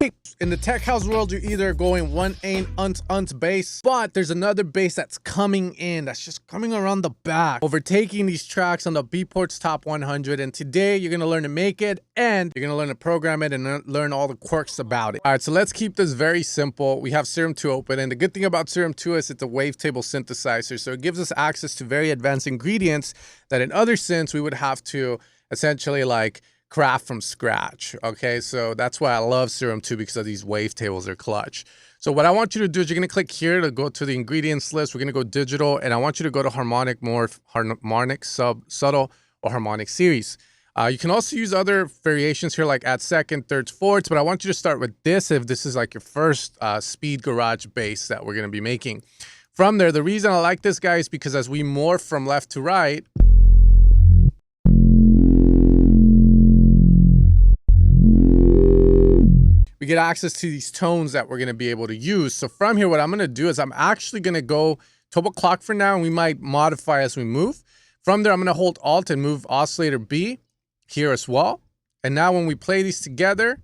In the tech house world, you're either going one unt bass, but there's another bass that's coming in, that's just coming around the back, overtaking these tracks on the Beatport's Top 100. And today you're gonna learn to make it, and you're gonna learn to program it and learn all the quirks about it. All right, so let's keep this very simple. We have Serum 2 open, and the good thing about Serum 2 is it's a wavetable synthesizer, so it gives us access to very advanced ingredients that in other synths we would have to essentially like craft from scratch. Okay, so that's why I love Serum 2, because of these wavetables. They're clutch. So what I want you to do is you're going to click here to go to the ingredients list. We're going to go digital, and I want you to go to harmonic, morph, harmonic, sub, subtle, or harmonic series. You can also use other variations here, like add second, thirds, fourths, but I want you to start with this if this is like your first speed garage bass that we're going to be making. From there, the reason I like this, guys, because as we morph from left to right, we get access to these tones that we're going to be able to use. So from here, what I'm going to do is I'm actually going to go double clock for now, and we might modify as we move. From there, I'm going to hold Alt and move oscillator B here as well. And now when we play these together,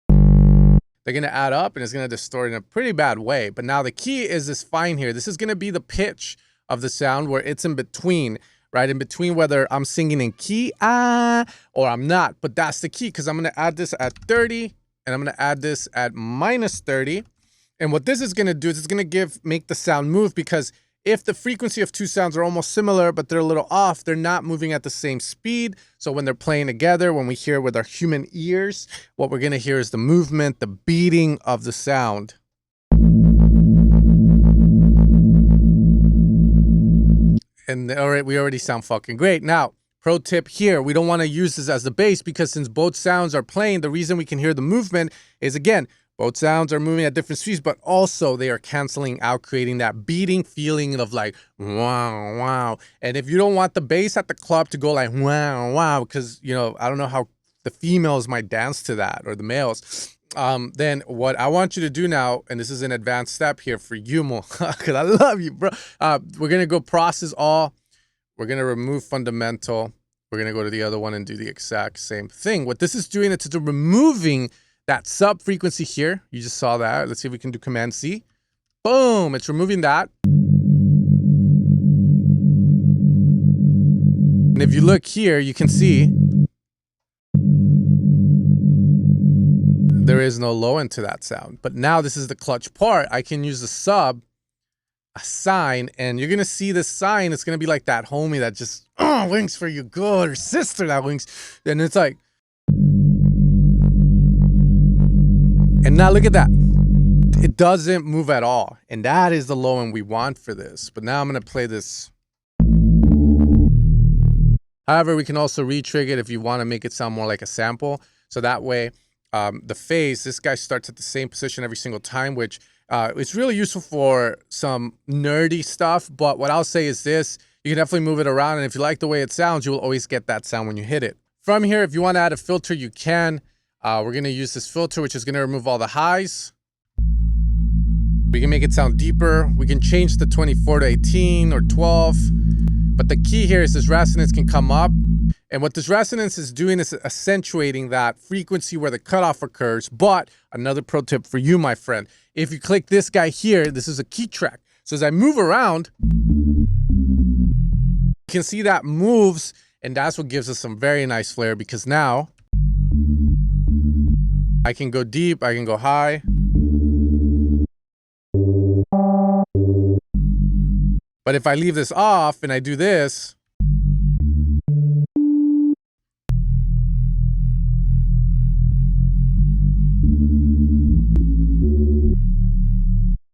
they're going to add up, and it's going to distort in a pretty bad way. But now the key is this fine here. This is going to be the pitch of the sound where it's in between, right? In between whether I'm singing in key, or I'm not. But that's the key, because I'm going to add this at 30. And I'm going to add this at minus 30. And what this is going to do is it's going to make the sound move, because if the frequency of two sounds are almost similar, but they're a little off, they're not moving at the same speed. So when they're playing together, when we hear with our human ears, what we're going to hear is the movement, the beating of the sound. And all right, we already sound fucking great. Now, pro tip here, we don't want to use this as the bass, because since both sounds are playing, the reason we can hear the movement is, again, both sounds are moving at different speeds, but also they are canceling out, creating that beating feeling of like, wow, wow. And if you don't want the bass at the club to go like, wow, wow, because, you know, I don't know how the females might dance to that, or the males, then what I want you to do now, and this is an advanced step here for you, Mo, because I love you, bro. We're going to go process all. We're going to remove fundamental. We're going to go to the other one and do the exact same thing. What this is doing, it's removing that sub frequency here. You just saw that. Let's see if we can do Command C. Boom. It's removing that. And if you look here, you can see there is no low end to that sound. But now this is the clutch part. I can use the sub, a sign, and you're gonna see this sign. It's gonna be like that homie that just winks for you good, or sister that winks, and it's like, and now look at that, it doesn't move at all, and that is the low end we want for this. But now I'm gonna play this. However, we can also re-trigger it if you want to make it sound more like a sample, so that way the phase, this guy starts at the same position every single time, which it's really useful for some nerdy stuff. But what I'll say is this, you can definitely move it around, and if you like the way it sounds, you will always get that sound when you hit it. From here, if you want to add a filter, you can. We're going to use this filter, which is going to remove all the highs. We can make it sound deeper. We can change the 24 to 18 or 12. But the key here is this resonance can come up. And what this resonance is doing is accentuating that frequency where the cutoff occurs. But another pro tip for you, my friend, if you click this guy here, this is a key track. So as I move around, you can see that moves, and that's what gives us some very nice flair, because now I can go deep, I can go high. But if I leave this off and I do this,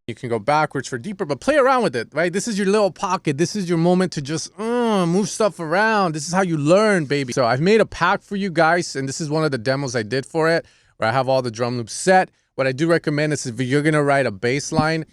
you can go backwards for deeper, but play around with it, right? This is your little pocket. This is your moment to just move stuff around. This is how you learn, baby. So I've made a pack for you guys, and this is one of the demos I did for it, where I have all the drum loops set. What I do recommend is if you're going to write a bass line,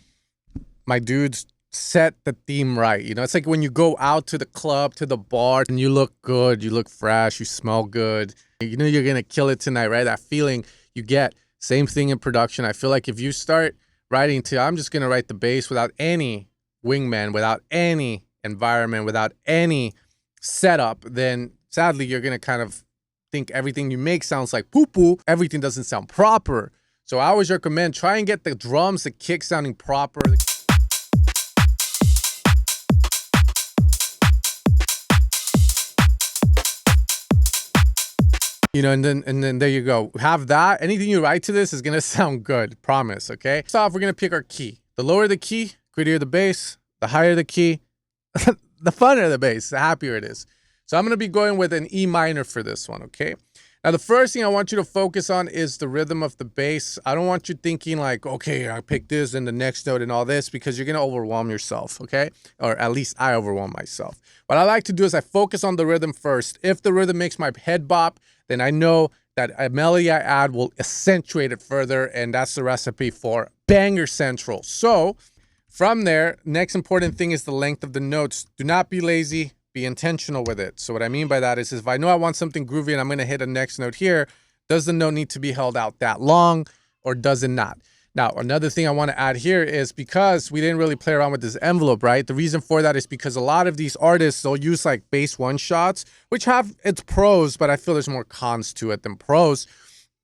my dudes, set the theme right. You know, it's like when you go out to the club, to the bar, and you look good, you look fresh, you smell good. You know you're going to kill it tonight, right? That feeling you get. Same thing in production. I feel like if you start writing to, I'm just going to write the bass without any wingman, without any environment, without any setup, then sadly, you're going to kind of think everything you make sounds like poo-poo. Everything doesn't sound proper. So I always recommend try and get the drums, the kick sounding proper. You know, and then there you go. Have that. Anything you write to this is gonna sound good. Promise. Okay. First off, we're gonna pick our key. The lower the key, grittier the bass. The higher the key, the funner the bass, the happier it is. So I'm gonna be going with an E minor for this one. Okay. Now the first thing I want you to focus on is the rhythm of the bass. I don't want you thinking like, okay, I pick this and the next note and all this, because you're gonna overwhelm yourself. Okay. Or at least I overwhelm myself. What I like to do is I focus on the rhythm first. If the rhythm makes my head bop, then I know that a melody I add will accentuate it further, and that's the recipe for banger central. So from there, next important thing is the length of the notes. Do not be lazy, be intentional with it. So what I mean by that is if I know I want something groovy and I'm gonna hit a next note here, does the note need to be held out that long or does it not? Now, another thing I want to add here is because we didn't really play around with this envelope, right? The reason for that is because a lot of these artists, they'll use like bass one shots, which have its pros, but I feel there's more cons to it than pros.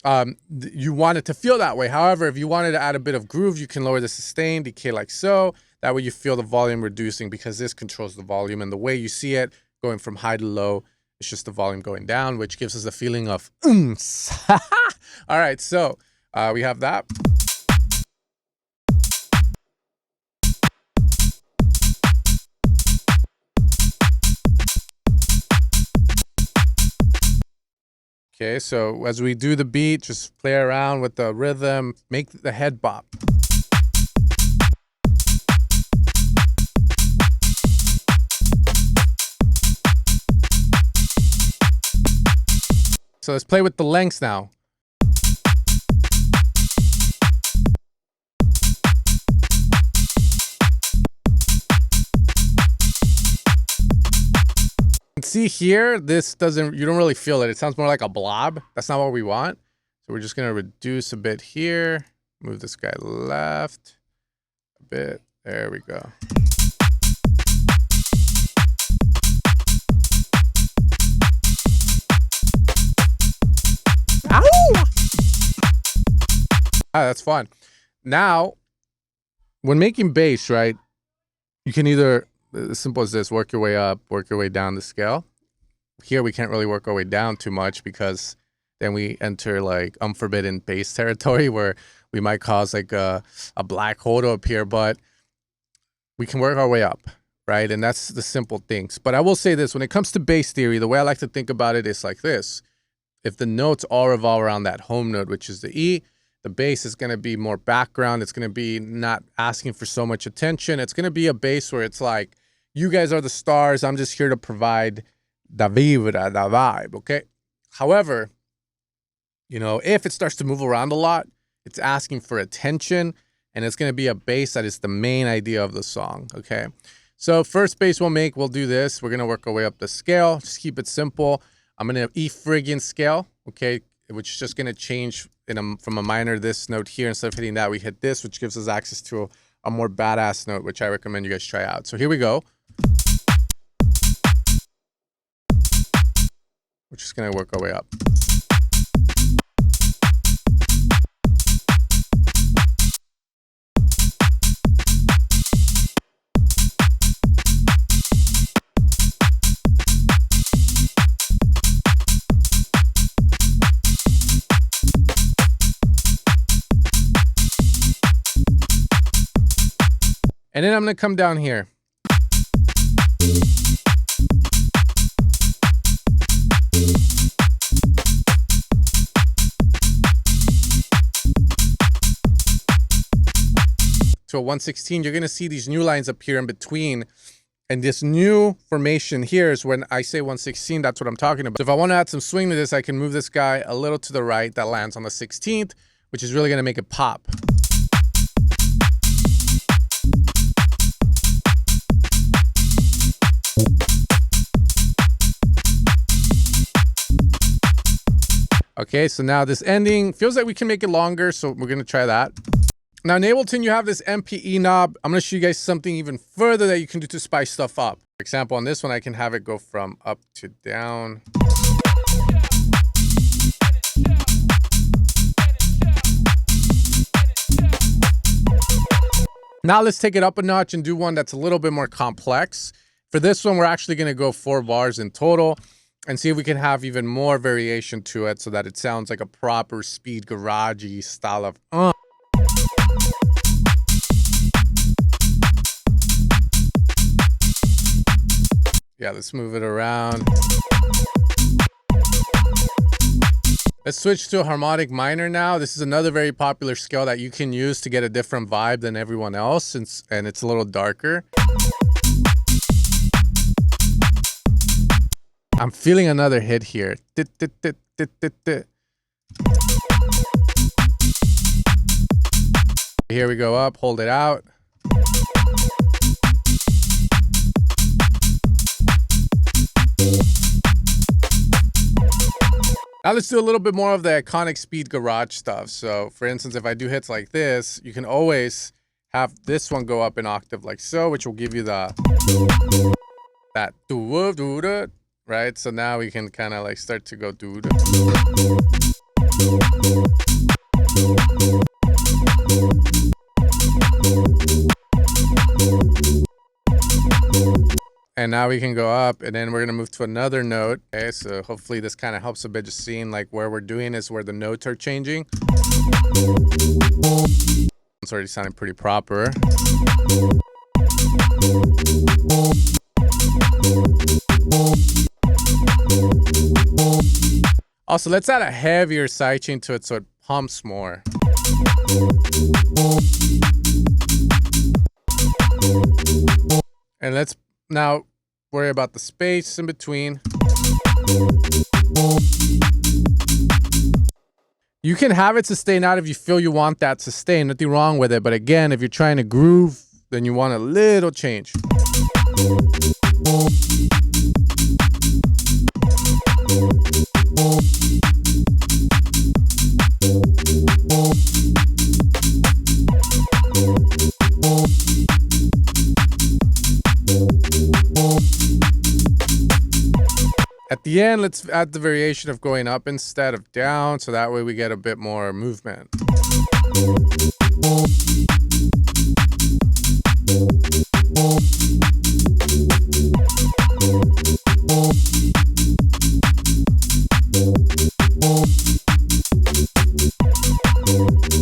You want it to feel that way. However, if you wanted to add a bit of groove, you can lower the sustain, decay like so. That way you feel the volume reducing because this controls the volume, and the way you see it going from high to low, it's just the volume going down, which gives us a feeling of All right, so we have that. Okay, so as we do the beat, just play around with the rhythm, make the head bop. So let's play with the lengths now. See here, this doesn't, you don't really feel it. It sounds more like a blob. That's not what we want. So we're just going to reduce a bit here. Move this guy left a bit. There we go. Ow! Ah, that's fun. Now, when making bass, right, you can either, as simple as this, work your way up, work your way down the scale. Here we can't really work our way down too much because then we enter like unforbidden bass territory where we might cause like a black hole to appear, but we can work our way up, right? And that's the simple things. But I will say this, when it comes to bass theory, the way I like to think about it is like this. If the notes all revolve around that home note, which is the E, the bass is going to be more background. It's going to be not asking for so much attention. It's going to be a bass where it's like, you guys are the stars. I'm just here to provide the vibra, the vibe, okay? However, you know, if it starts to move around a lot, it's asking for attention, and it's going to be a bass that is the main idea of the song, okay? So first bass we'll do this. We're going to work our way up the scale. Just keep it simple. I'm going to E friggin scale, okay, which is just going to change from a minor this note here. Instead of hitting that, we hit this, which gives us access to a more badass note, which I recommend you guys try out. So here we go. We're just going to work our way up. And then I'm going to come down here. To a 116, you're going to see these new lines appear in between. And this new formation here is when I say 116, that's what I'm talking about. So if I want to add some swing to this, I can move this guy a little to the right. That lands on the 16th, which is really going to make it pop. Okay, so now this ending feels like we can make it longer, so we're going to try that. Now in Ableton, you have this MPE knob. I'm going to show you guys something even further that you can do to spice stuff up. For example, on this one, I can have it go from up to down. Now let's take it up a notch and do one that's a little bit more complex. For this one, we're actually going to go 4 bars in total and see if we can have even more variation to it so that it sounds like a proper speed garagey style of Yeah, let's move it around. Let's switch to a harmonic minor now. This is another very popular scale that you can use to get a different vibe than everyone else, and it's a little darker. I'm feeling another hit here. Here we go up, hold it out. Now let's do a little bit more of the iconic speed garage stuff. So for instance, if I do hits like this, you can always have this one go up an octave like so, which will give you that doo-doo-doo-doo, right? So now we can kind of like start to go doo-doo. And now we can go up, and then we're going to move to another note. Okay, so hopefully this kind of helps a bit, just seeing like where we're doing is where the notes are changing. It's already sounding pretty proper. Also, let's add a heavier sidechain to it so it pumps more. And let's now worry about the space in between. You can have it sustain out if you feel you want that sustain. Nothing wrong with it. But again, if you're trying to groove, then you want a little change. At the end, let's add the variation of going up instead of down, so that way we get a bit more movement.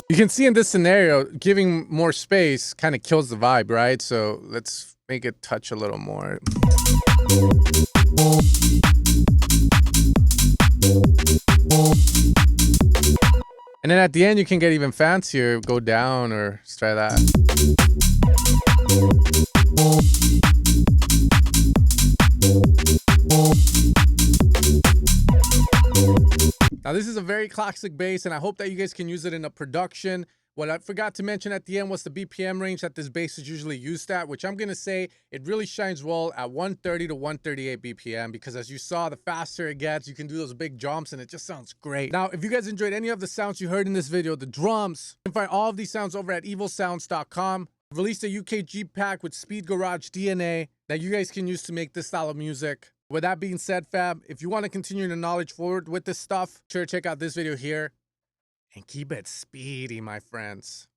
You can see in this scenario, giving more space kind of kills the vibe, right? So let's make it touch a little more. And then at the end, you can get even fancier, go down, or let's try that. Now, this is a very classic bass, and I hope that you guys can use it in a production. What I forgot to mention at the end was the BPM range that this bass is usually used at, which I'm going to say it really shines well at 130 to 138 BPM, because as you saw, the faster it gets, you can do those big jumps and it just sounds great. Now, if you guys enjoyed any of the sounds you heard in this video, the drums, you can find all of these sounds over at evilsounds.com. I've released a UKG pack with Speed Garage DNA that you guys can use to make this style of music. With that being said, fam, if you want to continue your knowledge forward with this stuff, sure, check out this video here. And keep it speedy, my friends.